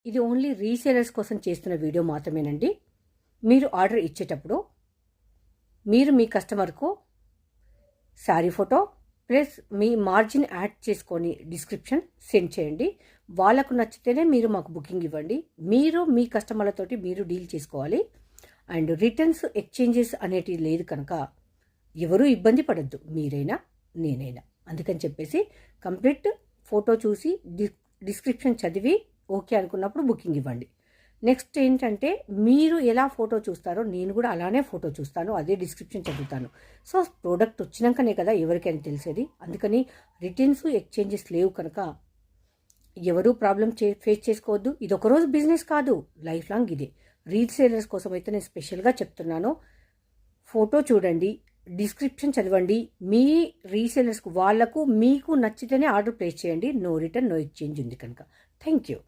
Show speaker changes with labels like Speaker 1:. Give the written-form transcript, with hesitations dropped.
Speaker 1: ఇది only resellers కోసం చేస్తున్న వీడియో మాత్రమేనండి. మీరు ఆర్డర్ ఇచ్చేటప్పుడు మీరు మీ కస్టమర్కు శారీ ఫోటో ప్లస్ మీ మార్జిన్ యాడ్ చేసుకొని డిస్క్రిప్షన్ సెండ్ చేయండి. వాళ్ళకు నచ్చితేనే మీరు మాకు బుకింగ్ ఇవ్వండి. మీరు మీ కస్టమర్లతోటి మీరు డీల్ చేసుకోవాలి. అండ్ రిటర్న్స్ ఎక్స్చేంజెస్ అనేటివి లేదు కనుక ఎవరూ ఇబ్బంది పడద్దు, మీరైనా నేనైనా. అందుకని చెప్పేసి కంప్లీట్ ఫోటో చూసి డిస్క్రిప్షన్ చదివి ఓకే అనుకున్నప్పుడు బుకింగ్ ఇవ్వండి. నెక్స్ట్ ఏంటంటే మీరు ఎలా ఫోటో చూస్తారో నేను కూడా అలానే ఫోటో చూస్తాను, అదే డిస్క్రిప్షన్ చదువుతాను. సో ప్రోడక్ట్ వచ్చినాకనే కదా ఎవరికైనా తెలిసేది. అందుకని రిటర్న్స్ ఎక్స్చేంజెస్ లేవు కనుక ఎవరూ ప్రాబ్లం ఫేస్ చేసుకోవద్దు. ఇది ఒకరోజు బిజినెస్ కాదు, లైఫ్ లాంగ్ ఇదే. రీసేలర్స్ కోసం అయితే నేను స్పెషల్గా చెప్తున్నాను. ఫోటో చూడండి, డిస్క్రిప్షన్ చదవండి. మీ రీసేలర్స్కు వాళ్ళకు మీకు నచ్చితేనే ఆర్డర్ ప్లేస్ చేయండి. నో రిటర్న్ నో ఎక్స్చేంజ్ ఉంది కనుక. Thank you.